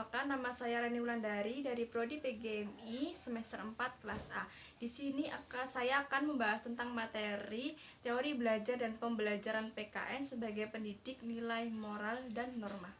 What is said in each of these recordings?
Perkenalkan, nama saya Rani Wulandari dari Prodi PGMI semester 4 kelas A. Di sini saya akan membahas tentang materi teori belajar dan pembelajaran PKN sebagai pendidik nilai moral dan norma.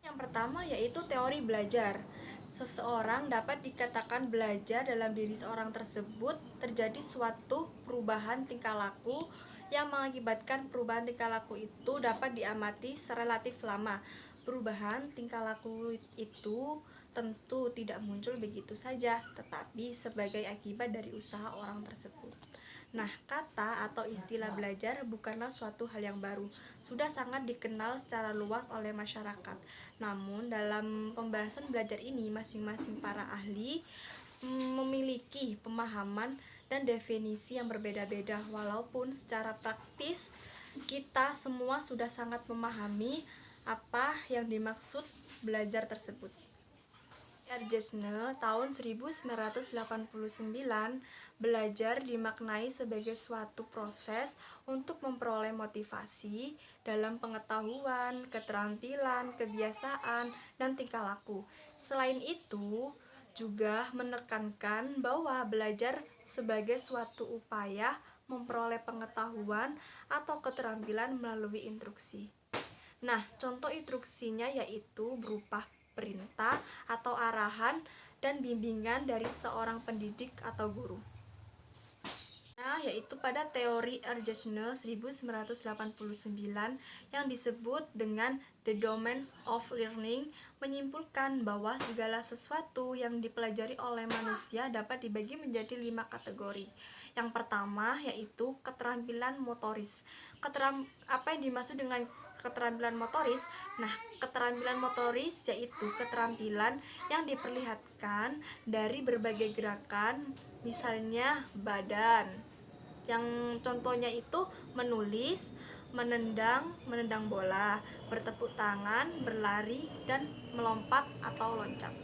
Yang pertama yaitu teori belajar. Seseorang dapat dikatakan belajar dalam diri seorang tersebut terjadi suatu perubahan tingkah laku yang mengakibatkan perubahan tingkah laku itu dapat diamati serelatif lama. Perubahan tingkah laku itu tentu tidak muncul begitu saja, tetapi sebagai akibat dari usaha orang tersebut. Nah, kata atau istilah belajar bukanlah suatu hal yang baru, sudah sangat dikenal secara luas oleh masyarakat. Namun, dalam pembahasan belajar ini, masing-masing para ahli memiliki pemahaman dan definisi yang berbeda-beda, walaupun secara praktis kita semua sudah sangat memahami apa yang dimaksud belajar tersebut. Arjesne tahun 1989, belajar dimaknai sebagai suatu proses untuk memperoleh motivasi dalam pengetahuan, keterampilan, kebiasaan, dan tingkah laku. Selain itu, juga menekankan bahwa belajar sebagai suatu upaya memperoleh pengetahuan atau keterampilan melalui instruksi. Nah, contoh instruksinya yaitu berupa perintah atau arahan dan bimbingan dari seorang pendidik atau guru. Nah, yaitu pada teori Arjesne 1989 yang disebut dengan The Domains of Learning menyimpulkan bahwa segala sesuatu yang dipelajari oleh manusia dapat dibagi menjadi 5 kategori. Yang pertama yaitu keterampilan motoris. Apa yang dimaksud dengan keterampilan motoris? Nah, keterampilan motoris yaitu keterampilan yang diperlihatkan dari berbagai gerakan, misalnya badan. Yang contohnya itu menulis, menendang bola, bertepuk tangan, berlari, dan melompat atau loncat.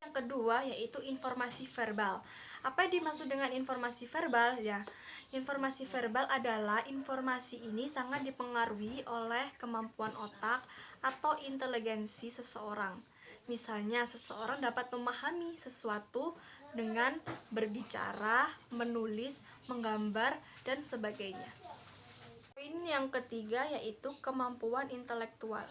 Yang kedua yaitu informasi verbal. Apa yang dimaksud dengan informasi verbal? Ya, informasi verbal adalah informasi ini sangat dipengaruhi oleh kemampuan otak atau inteligensi seseorang. Misalnya, seseorang dapat memahami sesuatu dengan berbicara, menulis, menggambar, dan sebagainya. Poin yang ketiga yaitu kemampuan intelektual.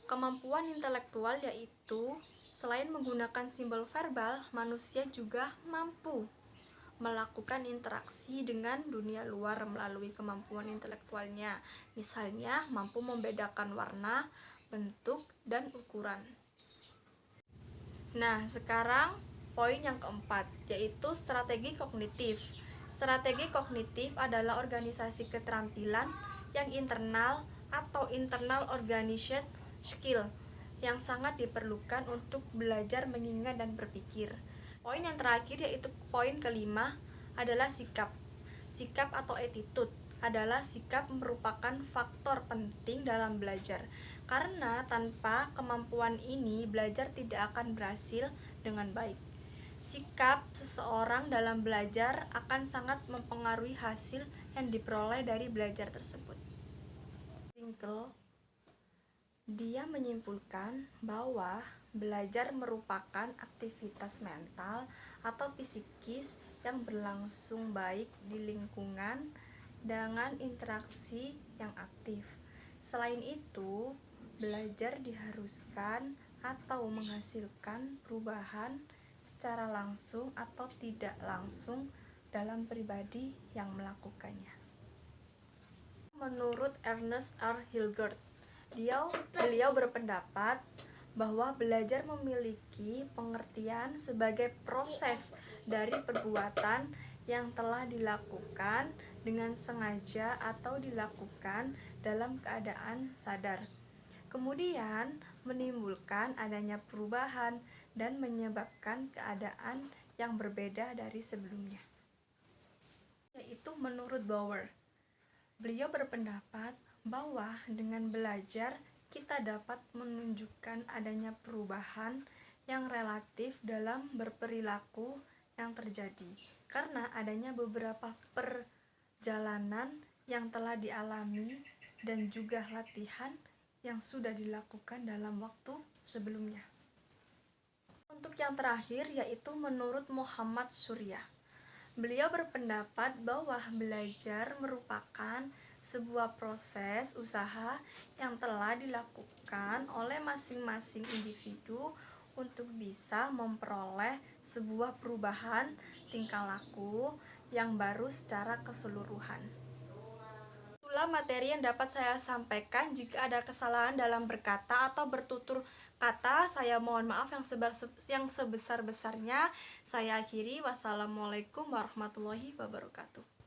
Kemampuan intelektual yaitu selain menggunakan simbol verbal, manusia juga mampu melakukan interaksi dengan dunia luar melalui kemampuan intelektualnya. Misalnya, mampu membedakan warna, bentuk, dan ukuran. Nah, sekarang poin yang keempat, yaitu strategi kognitif. Strategi kognitif adalah organisasi keterampilan yang internal atau internal organized skill yang sangat diperlukan untuk belajar mengingat dan berpikir. Poin yang terakhir yaitu poin kelima adalah sikap. Sikap atau attitude adalah sikap merupakan faktor penting dalam belajar. Karena tanpa kemampuan ini belajar tidak akan berhasil dengan baik. Sikap seseorang dalam belajar akan sangat mempengaruhi hasil yang diperoleh dari belajar tersebut. Winkle dia menyimpulkan bahwa belajar merupakan aktivitas mental atau psikis yang berlangsung baik di lingkungan dengan interaksi yang aktif. Selain itu, belajar diharuskan atau menghasilkan perubahan secara langsung atau tidak langsung dalam pribadi yang melakukannya. Menurut Ernest R. Hilgert, beliau berpendapat bahwa belajar memiliki pengertian sebagai proses dari perbuatan yang telah dilakukan dengan sengaja atau dilakukan dalam keadaan sadar, kemudian menimbulkan adanya perubahan dan menyebabkan keadaan yang berbeda dari sebelumnya. Yaitu menurut Bauer, beliau berpendapat bahwa dengan belajar kita dapat menunjukkan adanya perubahan yang relatif dalam berperilaku yang terjadi karena adanya beberapa perjalanan yang telah dialami dan juga latihan yang sudah dilakukan dalam waktu sebelumnya. Untuk yang terakhir yaitu menurut Muhammad Surya. Beliau berpendapat bahwa belajar merupakan sebuah proses usaha yang telah dilakukan oleh masing-masing individu untuk bisa memperoleh sebuah perubahan tingkah laku yang baru secara keseluruhan. Itulah materi yang dapat saya sampaikan. Jika ada kesalahan dalam berkata atau bertutur kata, saya mohon maaf yang sebesar-besarnya. Saya akhiri. Wassalamualaikum warahmatullahi wabarakatuh.